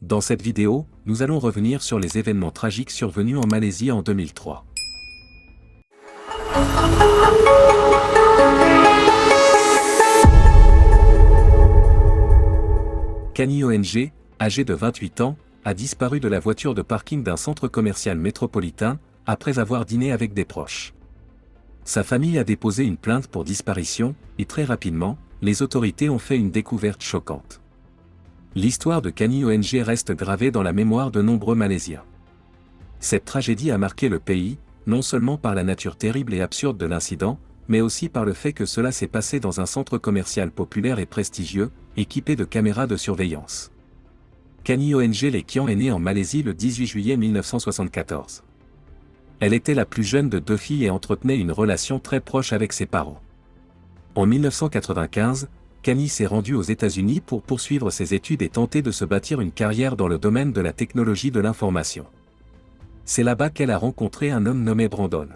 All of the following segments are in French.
Dans cette vidéo, nous allons revenir sur les événements tragiques survenus en Malaisie en 2003. Kani ONG, âgé de 28 ans, a disparu de la voiture de parking d'un centre commercial métropolitain, après avoir dîné avec des proches. Sa famille a déposé une plainte pour disparition, et très rapidement, les autorités ont fait une découverte choquante. L'histoire de Kani ONG reste gravée dans la mémoire de nombreux Malaisiens. Cette tragédie a marqué le pays, non seulement par la nature terrible et absurde de l'incident, mais aussi par le fait que cela s'est passé dans un centre commercial populaire et prestigieux, équipé de caméras de surveillance. Kani ONG Lekian est née en Malaisie le 18 juillet 1974. Elle était la plus jeune de deux filles et entretenait une relation très proche avec ses parents. En 1995, Kani s'est rendue aux États-Unis pour poursuivre ses études et tenter de se bâtir une carrière dans le domaine de la technologie de l'information. C'est là-bas qu'elle a rencontré un homme nommé Brandon.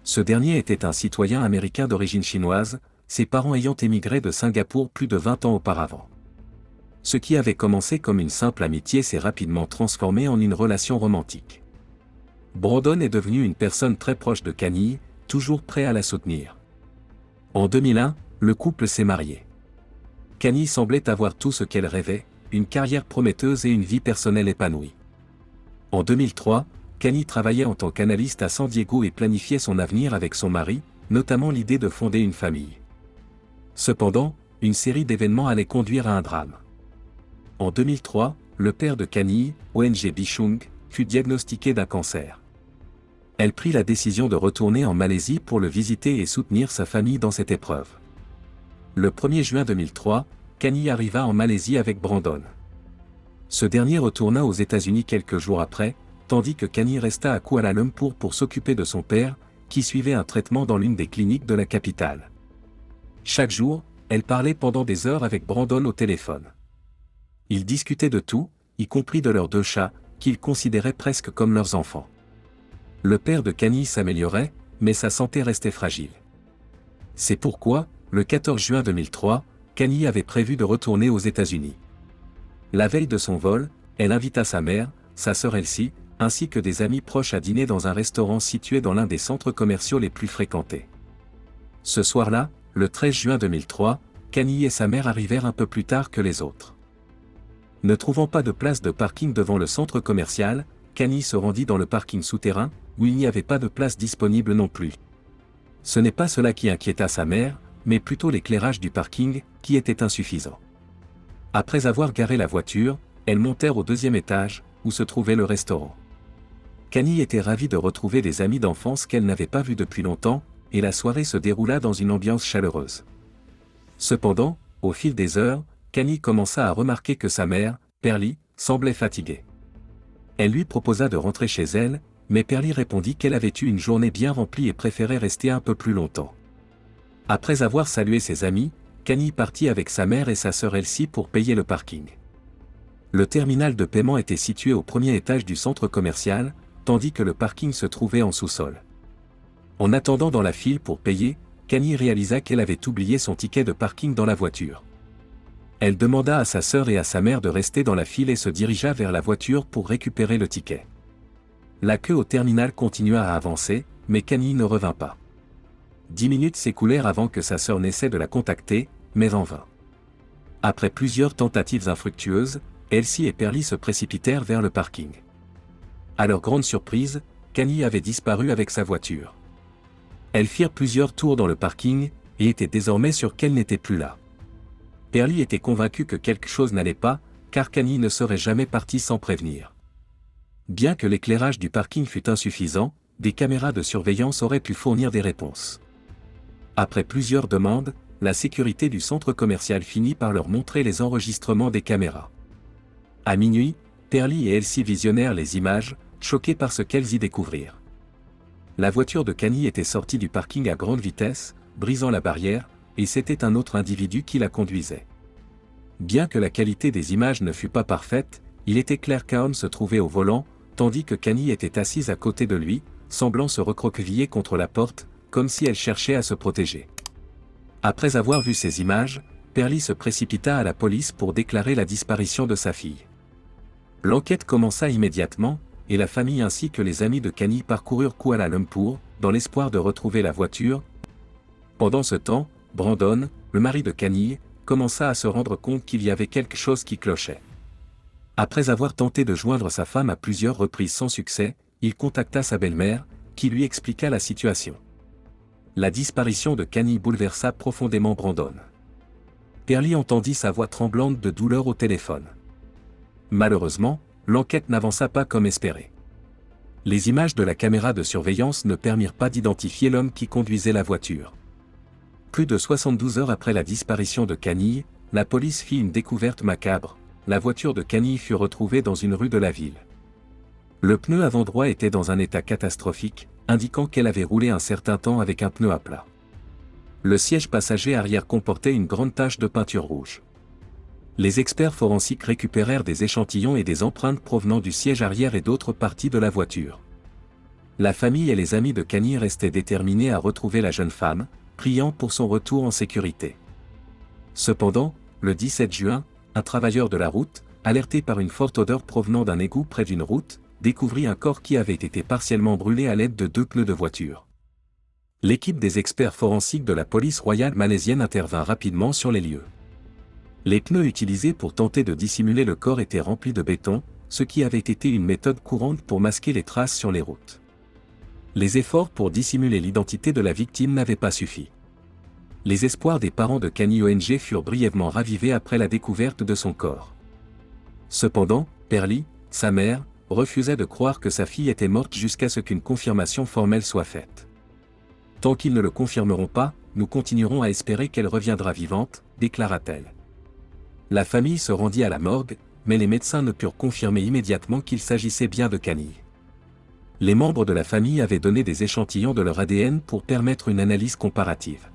Ce dernier était un citoyen américain d'origine chinoise, ses parents ayant émigré de Singapour plus de 20 ans auparavant. Ce qui avait commencé comme une simple amitié s'est rapidement transformé en une relation romantique. Brandon est devenu une personne très proche de Kani, toujours prêt à la soutenir. En 2001, le couple s'est marié. Kani semblait avoir tout ce qu'elle rêvait, une carrière prometteuse et une vie personnelle épanouie. En 2003, Kani travaillait en tant qu'analyste à San Diego et planifiait son avenir avec son mari, notamment l'idée de fonder une famille. Cependant, une série d'événements allait conduire à un drame. En 2003, le père de Kani, ONG Bishung, fut diagnostiqué d'un cancer. Elle prit la décision de retourner en Malaisie pour le visiter et soutenir sa famille dans cette épreuve. Le 1er juin 2003, Kani arriva en Malaisie avec Brandon. Ce dernier retourna aux États-Unis quelques jours après, tandis que Kani resta à Kuala Lumpur pour s'occuper de son père, qui suivait un traitement dans l'une des cliniques de la capitale. Chaque jour, elle parlait pendant des heures avec Brandon au téléphone. Ils discutaient de tout, y compris de leurs deux chats, qu'ils considéraient presque comme leurs enfants. Le père de Kani s'améliorait, mais sa santé restait fragile. C'est pourquoi, le 14 juin 2003, Kani avait prévu de retourner aux États-Unis. La veille de son vol, elle invita sa mère, sa sœur Elsie, ainsi que des amis proches à dîner dans un restaurant situé dans l'un des centres commerciaux les plus fréquentés. Ce soir-là, le 13 juin 2003, Kani et sa mère arrivèrent un peu plus tard que les autres. Ne trouvant pas de place de parking devant le centre commercial, Kani se rendit dans le parking souterrain, où il n'y avait pas de place disponible non plus. Ce n'est pas cela qui inquiéta sa mère, mais plutôt l'éclairage du parking, qui était insuffisant. Après avoir garé la voiture, elles montèrent au deuxième étage, où se trouvait le restaurant. Kani était ravie de retrouver des amis d'enfance qu'elle n'avait pas vus depuis longtemps, et la soirée se déroula dans une ambiance chaleureuse. Cependant, au fil des heures, Kani commença à remarquer que sa mère, Perly, semblait fatiguée. Elle lui proposa de rentrer chez elle, mais Perly répondit qu'elle avait eu une journée bien remplie et préférait rester un peu plus longtemps. Après avoir salué ses amis, Kani partit avec sa mère et sa sœur Elsie pour payer le parking. Le terminal de paiement était situé au premier étage du centre commercial, tandis que le parking se trouvait en sous-sol. En attendant dans la file pour payer, Kani réalisa qu'elle avait oublié son ticket de parking dans la voiture. Elle demanda à sa sœur et à sa mère de rester dans la file et se dirigea vers la voiture pour récupérer le ticket. La queue au terminal continua à avancer, mais Kani ne revint pas. 10 minutes s'écoulèrent avant que sa sœur n'essaie de la contacter, mais en vain. Après plusieurs tentatives infructueuses, Elsie et Perly se précipitèrent vers le parking. À leur grande surprise, Kani avait disparu avec sa voiture. Elles firent plusieurs tours dans le parking, et étaient désormais sûres qu'elle n'était plus là. Perly était convaincue que quelque chose n'allait pas, car Kani ne serait jamais partie sans prévenir. Bien que l'éclairage du parking fût insuffisant, des caméras de surveillance auraient pu fournir des réponses. Après plusieurs demandes, la sécurité du centre commercial finit par leur montrer les enregistrements des caméras. À minuit, Perly et Elsie visionnèrent les images, choquées par ce qu'elles y découvrirent. La voiture de Kani était sortie du parking à grande vitesse, brisant la barrière, et c'était un autre individu qui la conduisait. Bien que la qualité des images ne fût pas parfaite, il était clair qu'un se trouvait au volant, tandis que Kani était assise à côté de lui, semblant se recroqueviller contre la porte, comme si elle cherchait à se protéger. Après avoir vu ces images, Perly se précipita à la police pour déclarer la disparition de sa fille. L'enquête commença immédiatement, et la famille ainsi que les amis de Kani parcoururent Kuala Lumpur, dans l'espoir de retrouver la voiture. Pendant ce temps, Brandon, le mari de Kani, commença à se rendre compte qu'il y avait quelque chose qui clochait. Après avoir tenté de joindre sa femme à plusieurs reprises sans succès, il contacta sa belle-mère, qui lui expliqua la situation. La disparition de Kani bouleversa profondément Brandon. Pearlie entendit sa voix tremblante de douleur au téléphone. Malheureusement, l'enquête n'avança pas comme espéré. Les images de la caméra de surveillance ne permirent pas d'identifier l'homme qui conduisait la voiture. Plus de 72 heures après la disparition de Kani, la police fit une découverte macabre. La voiture de Kani fut retrouvée dans une rue de la ville. Le pneu avant droit était dans un état catastrophique, indiquant qu'elle avait roulé un certain temps avec un pneu à plat. Le siège passager arrière comportait une grande tache de peinture rouge. Les experts forensiques récupérèrent des échantillons et des empreintes provenant du siège arrière et d'autres parties de la voiture. La famille et les amis de Kani restaient déterminés à retrouver la jeune femme, priant pour son retour en sécurité. Cependant, le 17 juin, un travailleur de la route, alerté par une forte odeur provenant d'un égout près d'une route, découvrit un corps qui avait été partiellement brûlé à l'aide de 2 pneus de voiture. L'équipe des experts forensiques de la police royale malaisienne intervint rapidement sur les lieux. Les pneus utilisés pour tenter de dissimuler le corps étaient remplis de béton, ce qui avait été une méthode courante pour masquer les traces sur les routes. Les efforts pour dissimuler l'identité de la victime n'avaient pas suffi. Les espoirs des parents de Kani ONG furent brièvement ravivés après la découverte de son corps. Cependant, Pearlie, sa mère, refusait de croire que sa fille était morte jusqu'à ce qu'une confirmation formelle soit faite. Tant qu'ils ne le confirmeront pas, nous continuerons à espérer qu'elle reviendra vivante, déclara-t-elle. La famille se rendit à la morgue, mais les médecins ne purent confirmer immédiatement qu'il s'agissait bien de Kani. Les membres de la famille avaient donné des échantillons de leur ADN pour permettre une analyse comparative.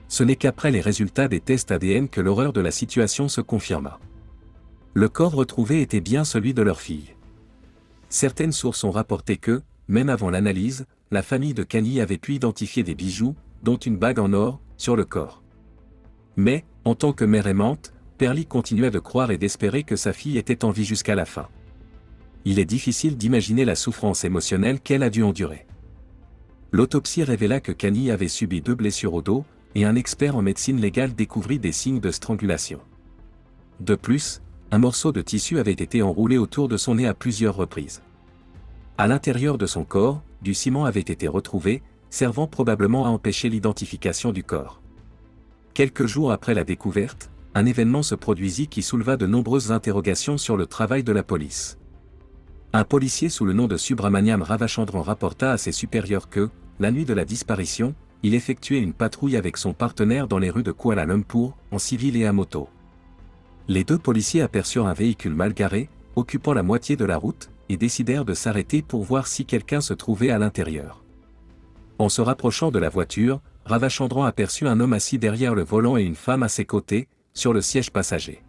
Ce n'est qu'après les résultats des tests ADN que l'horreur de la situation se confirma. Le corps retrouvé était bien celui de leur fille. Certaines sources ont rapporté que, même avant l'analyse, la famille de Kani avait pu identifier des bijoux, dont une bague en or, sur le corps. Mais, en tant que mère aimante, Pearlie continuait de croire et d'espérer que sa fille était en vie jusqu'à la fin. Il est difficile d'imaginer la souffrance émotionnelle qu'elle a dû endurer. L'autopsie révéla que Kani avait subi 2 blessures au dos, et un expert en médecine légale découvrit des signes de strangulation. De plus, un morceau de tissu avait été enroulé autour de son nez à plusieurs reprises. À l'intérieur de son corps, du ciment avait été retrouvé, servant probablement à empêcher l'identification du corps. Quelques jours après la découverte, un événement se produisit qui souleva de nombreuses interrogations sur le travail de la police. Un policier sous le nom de Subramaniam Ravachandran rapporta à ses supérieurs que, la nuit de la disparition, il effectuait une patrouille avec son partenaire dans les rues de Kuala Lumpur, en civil et à moto. Les 2 policiers aperçurent un véhicule mal garé, occupant la moitié de la route, et décidèrent de s'arrêter pour voir si quelqu'un se trouvait à l'intérieur. En se rapprochant de la voiture, Ravachandran aperçut un homme assis derrière le volant et une femme à ses côtés, sur le siège passager.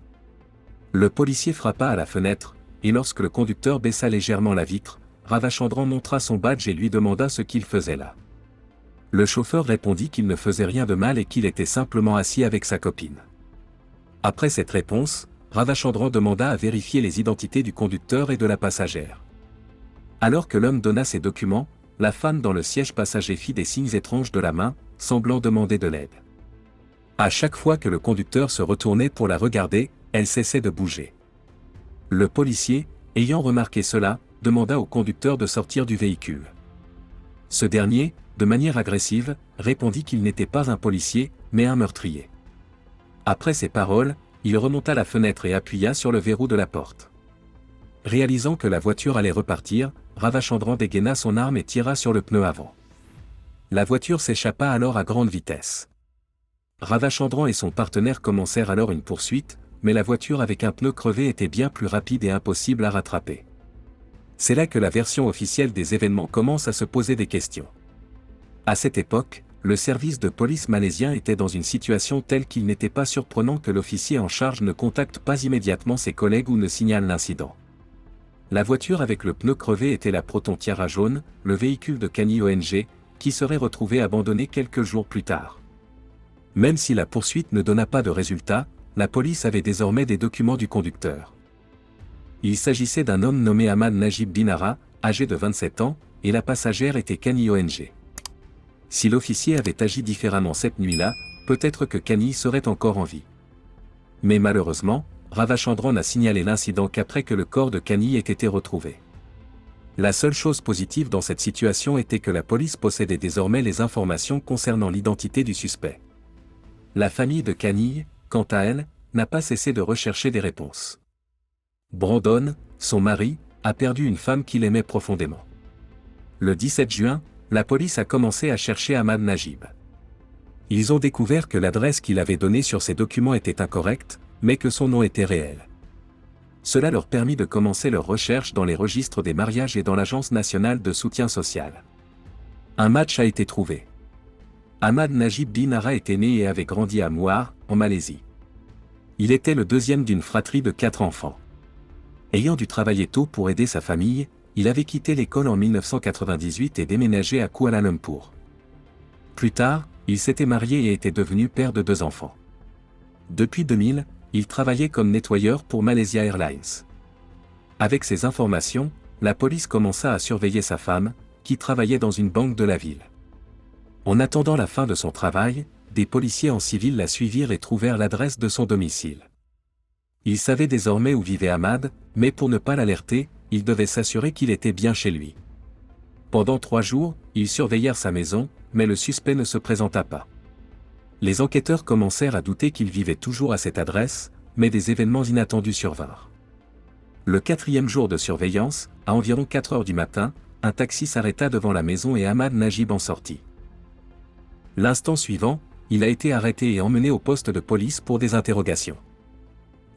Le policier frappa à la fenêtre, et lorsque le conducteur baissa légèrement la vitre, Ravachandran montra son badge et lui demanda ce qu'il faisait là. Le chauffeur répondit qu'il ne faisait rien de mal et qu'il était simplement assis avec sa copine. Après cette réponse, Ravachandran demanda à vérifier les identités du conducteur et de la passagère. Alors que l'homme donna ses documents, la femme dans le siège passager fit des signes étranges de la main, semblant demander de l'aide. À chaque fois que le conducteur se retournait pour la regarder, elle cessait de bouger. Le policier, ayant remarqué cela, demanda au conducteur de sortir du véhicule. Ce dernier, de manière agressive, répondit qu'il n'était pas un policier, mais un meurtrier. Après ces paroles, il remonta la fenêtre et appuya sur le verrou de la porte. Réalisant que la voiture allait repartir, Ravachandran dégaina son arme et tira sur le pneu avant. La voiture s'échappa alors à grande vitesse. Ravachandran et son partenaire commencèrent alors une poursuite, mais la voiture avec un pneu crevé était bien plus rapide et impossible à rattraper. C'est là que la version officielle des événements commence à se poser des questions. À cette époque, le service de police malaisien était dans une situation telle qu'il n'était pas surprenant que l'officier en charge ne contacte pas immédiatement ses collègues ou ne signale l'incident. La voiture avec le pneu crevé était la Proton Tiara jaune, le véhicule de Kani ONG, qui serait retrouvé abandonné quelques jours plus tard. Même si la poursuite ne donna pas de résultat, la police avait désormais des documents du conducteur. Il s'agissait d'un homme nommé Ahmad Najib Dinara, âgé de 27 ans, et la passagère était Kani ONG. Si l'officier avait agi différemment cette nuit-là, peut-être que Kani serait encore en vie. Mais malheureusement, Ravachandran a signalé l'incident qu'après que le corps de Kani ait été retrouvé. La seule chose positive dans cette situation était que la police possédait désormais les informations concernant l'identité du suspect. La famille de Kani, quant à elle, n'a pas cessé de rechercher des réponses. Brandon, son mari, a perdu une femme qu'il aimait profondément. Le 17 juin, la police a commencé à chercher Ahmad Najib. Ils ont découvert que l'adresse qu'il avait donnée sur ses documents était incorrecte, mais que son nom était réel. Cela leur permit de commencer leurs recherches dans les registres des mariages et dans l'Agence nationale de soutien social. Un match a été trouvé. Ahmad Najib Dinara était né et avait grandi à Muar, en Malaisie. Il était le deuxième d'une fratrie de 4 enfants. Ayant dû travailler tôt pour aider sa famille, il avait quitté l'école en 1998 et déménagé à Kuala Lumpur. Plus tard, il s'était marié et était devenu père de 2 enfants. Depuis 2000, il travaillait comme nettoyeur pour Malaysia Airlines. Avec ces informations, la police commença à surveiller sa femme, qui travaillait dans une banque de la ville. En attendant la fin de son travail, des policiers en civil la suivirent et trouvèrent l'adresse de son domicile. Ils savaient désormais où vivait Ahmad, mais pour ne pas l'alerter, ils devaient s'assurer qu'il était bien chez lui. Pendant 3 jours, ils surveillèrent sa maison, mais le suspect ne se présenta pas. Les enquêteurs commencèrent à douter qu'il vivait toujours à cette adresse, mais des événements inattendus survinrent. Le 4e jour de surveillance, à environ 4 heures du matin, un taxi s'arrêta devant la maison et Ahmad Najib en sortit. L'instant suivant, il a été arrêté et emmené au poste de police pour des interrogations.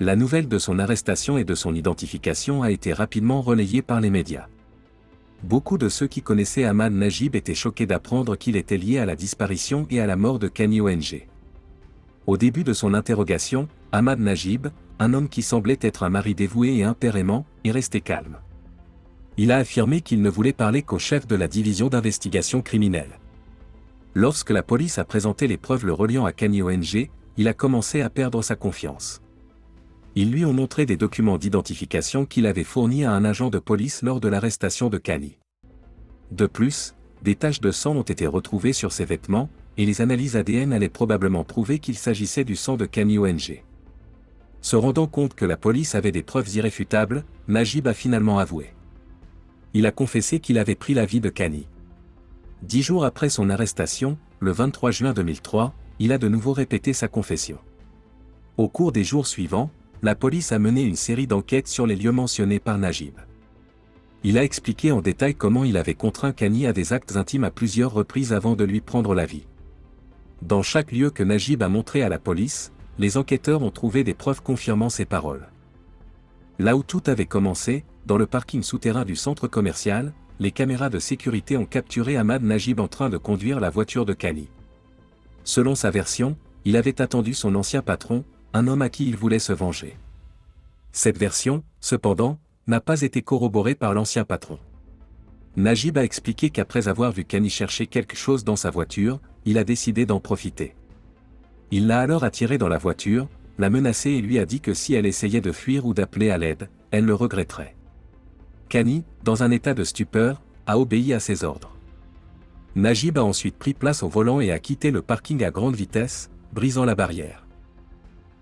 La nouvelle de son arrestation et de son identification a été rapidement relayée par les médias. Beaucoup de ceux qui connaissaient Ahmad Najib étaient choqués d'apprendre qu'il était lié à la disparition et à la mort de Kani ONG. Au début de son interrogation, Ahmad Najib, un homme qui semblait être un mari dévoué et un père aimant, est resté calme. Il a affirmé qu'il ne voulait parler qu'au chef de la division d'investigation criminelle. Lorsque la police a présenté les preuves le reliant à Kani ONG, il a commencé à perdre sa confiance. Ils lui ont montré des documents d'identification qu'il avait fournis à un agent de police lors de l'arrestation de Kani. De plus, des taches de sang ont été retrouvées sur ses vêtements, et les analyses ADN allaient probablement prouver qu'il s'agissait du sang de Kani ONG. Se rendant compte que la police avait des preuves irréfutables, Najib a finalement avoué. Il a confessé qu'il avait pris la vie de Kani. 10 jours après son arrestation, le 23 juin 2003, il a de nouveau répété sa confession. Au cours des jours suivants, la police a mené une série d'enquêtes sur les lieux mentionnés par Najib. Il a expliqué en détail comment il avait contraint Kani à des actes intimes à plusieurs reprises avant de lui prendre la vie. Dans chaque lieu que Najib a montré à la police, les enquêteurs ont trouvé des preuves confirmant ses paroles. Là où tout avait commencé, dans le parking souterrain du centre commercial, les caméras de sécurité ont capturé Ahmad Najib en train de conduire la voiture de Kani. Selon sa version, il avait attendu son ancien patron, un homme à qui il voulait se venger. Cette version, cependant, n'a pas été corroborée par l'ancien patron. Najib a expliqué qu'après avoir vu Kani chercher quelque chose dans sa voiture, il a décidé d'en profiter. Il l'a alors attirée dans la voiture, l'a menacée et lui a dit que si elle essayait de fuir ou d'appeler à l'aide, elle le regretterait. Kani, dans un état de stupeur, a obéi à ses ordres. Najib a ensuite pris place au volant et a quitté le parking à grande vitesse, brisant la barrière.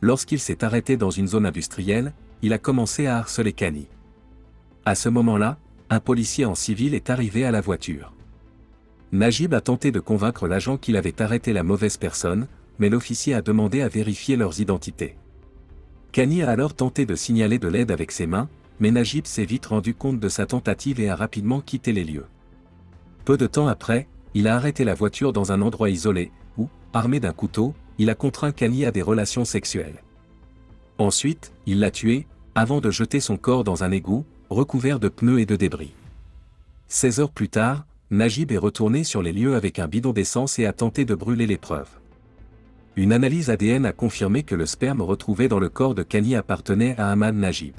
Lorsqu'il s'est arrêté dans une zone industrielle, il a commencé à harceler Kani. À ce moment-là, un policier en civil est arrivé à la voiture. Najib a tenté de convaincre l'agent qu'il avait arrêté la mauvaise personne, mais l'officier a demandé à vérifier leurs identités. Kani a alors tenté de signaler de l'aide avec ses mains, mais Najib s'est vite rendu compte de sa tentative et a rapidement quitté les lieux. Peu de temps après, il a arrêté la voiture dans un endroit isolé, où, armé d'un couteau, il a contraint Kani à des relations sexuelles. Ensuite, il l'a tué, avant de jeter son corps dans un égout, recouvert de pneus et de débris. 16 heures plus tard, Najib est retourné sur les lieux avec un bidon d'essence et a tenté de brûler les preuves. Une analyse ADN a confirmé que le sperme retrouvé dans le corps de Kani appartenait à Ahmad Najib.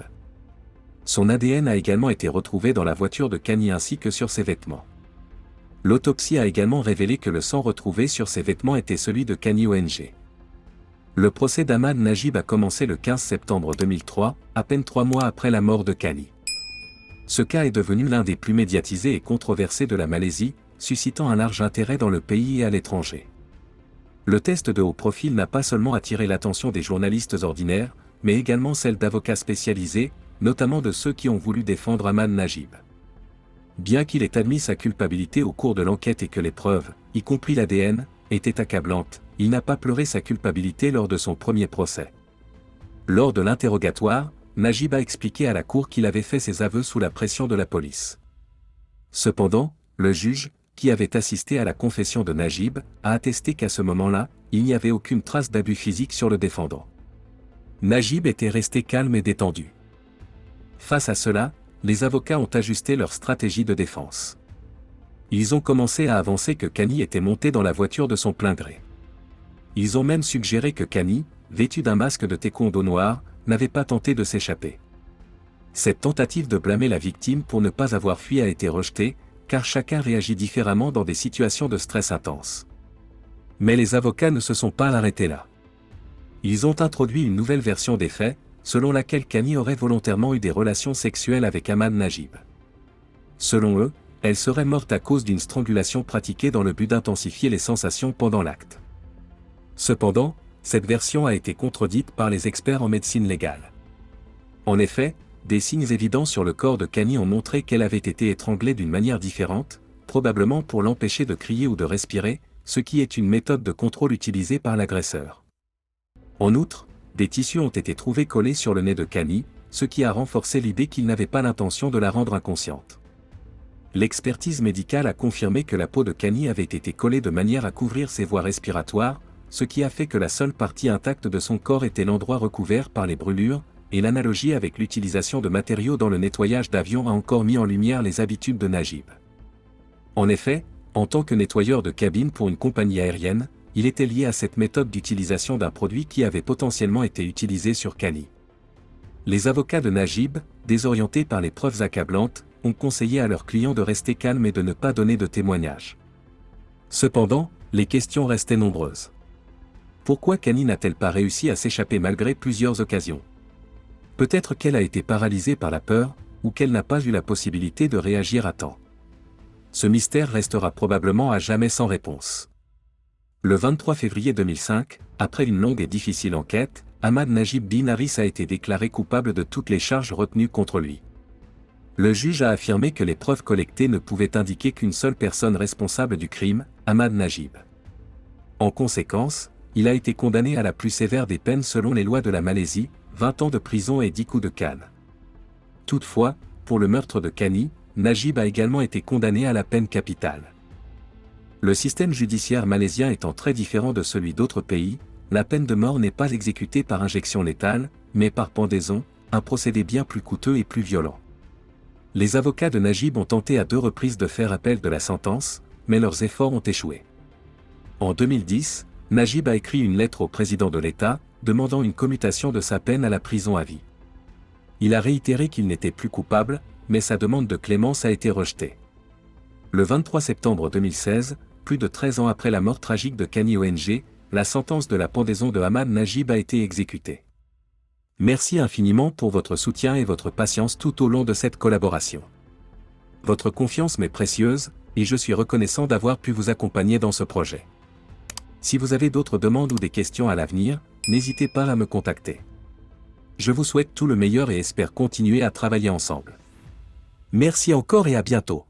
Son ADN a également été retrouvé dans la voiture de Kani ainsi que sur ses vêtements. L'autopsie a également révélé que le sang retrouvé sur ses vêtements était celui de Kani ONG. Le procès d'Ahmad Najib a commencé le 15 septembre 2003, à peine 3 mois après la mort de Kani. Ce cas est devenu l'un des plus médiatisés et controversés de la Malaisie, suscitant un large intérêt dans le pays et à l'étranger. Le test de haut profil n'a pas seulement attiré l'attention des journalistes ordinaires, mais également celle d'avocats spécialisés, notamment de ceux qui ont voulu défendre Ahmad Najib. Bien qu'il ait admis sa culpabilité au cours de l'enquête et que les preuves, y compris l'ADN, étaient accablantes, il n'a pas pleuré sa culpabilité lors de son premier procès. Lors de l'interrogatoire, Najib a expliqué à la cour qu'il avait fait ses aveux sous la pression de la police. Cependant, le juge, qui avait assisté à la confession de Najib, a attesté qu'à ce moment-là, il n'y avait aucune trace d'abus physique sur le défendant. Najib était resté calme et détendu. Face à cela, les avocats ont ajusté leur stratégie de défense. Ils ont commencé à avancer que Kani était monté dans la voiture de son plein gré. Ils ont même suggéré que Kani, vêtu d'un masque de taekwondo noir, n'avait pas tenté de s'échapper. Cette tentative de blâmer la victime pour ne pas avoir fui a été rejetée, car chacun réagit différemment dans des situations de stress intense. Mais les avocats ne se sont pas arrêtés là. Ils ont introduit une nouvelle version des faits, selon laquelle Kani aurait volontairement eu des relations sexuelles avec Ahmad Najib. Selon eux, elle serait morte à cause d'une strangulation pratiquée dans le but d'intensifier les sensations pendant l'acte. Cependant, cette version a été contredite par les experts en médecine légale. En effet, des signes évidents sur le corps de Kani ont montré qu'elle avait été étranglée d'une manière différente, probablement pour l'empêcher de crier ou de respirer, ce qui est une méthode de contrôle utilisée par l'agresseur. En outre, des tissus ont été trouvés collés sur le nez de Kani, ce qui a renforcé l'idée qu'il n'avait pas l'intention de la rendre inconsciente. L'expertise médicale a confirmé que la peau de Kani avait été collée de manière à couvrir ses voies respiratoires, ce qui a fait que la seule partie intacte de son corps était l'endroit recouvert par les brûlures, et l'analogie avec l'utilisation de matériaux dans le nettoyage d'avions a encore mis en lumière les habitudes de Najib. En effet, en tant que nettoyeur de cabine pour une compagnie aérienne, il était lié à cette méthode d'utilisation d'un produit qui avait potentiellement été utilisé sur Kani. Les avocats de Najib, désorientés par les preuves accablantes, ont conseillé à leurs clients de rester calmes et de ne pas donner de témoignages. Cependant, les questions restaient nombreuses. Pourquoi Kani n'a-t-elle pas réussi à s'échapper malgré plusieurs occasions? Peut-être qu'elle a été paralysée par la peur, ou qu'elle n'a pas eu la possibilité de réagir à temps. Ce mystère restera probablement à jamais sans réponse. Le 23 février 2005, après une longue et difficile enquête, Ahmad Najib bin Haris a été déclaré coupable de toutes les charges retenues contre lui. Le juge a affirmé que les preuves collectées ne pouvaient indiquer qu'une seule personne responsable du crime, Ahmad Najib. En conséquence, il a été condamné à la plus sévère des peines selon les lois de la Malaisie, 20 ans de prison et 10 coups de canne. Toutefois, pour le meurtre de Kani, Najib a également été condamné à la peine capitale. Le système judiciaire malaisien étant très différent de celui d'autres pays, la peine de mort n'est pas exécutée par injection létale, mais par pendaison, un procédé bien plus coûteux et plus violent. Les avocats de Najib ont tenté à 2 reprises de faire appel de la sentence, mais leurs efforts ont échoué. En 2010, Najib a écrit une lettre au président de l'État, demandant une commutation de sa peine à la prison à vie. Il a réitéré qu'il n'était plus coupable, mais sa demande de clémence a été rejetée. Le 23 septembre 2016, plus de 13 ans après la mort tragique de Kani ONG, la sentence de la pendaison de Ahmad Najib a été exécutée. Merci infiniment pour votre soutien et votre patience tout au long de cette collaboration. Votre confiance m'est précieuse, et je suis reconnaissant d'avoir pu vous accompagner dans ce projet. Si vous avez d'autres demandes ou des questions à l'avenir, n'hésitez pas à me contacter. Je vous souhaite tout le meilleur et espère continuer à travailler ensemble. Merci encore et à bientôt.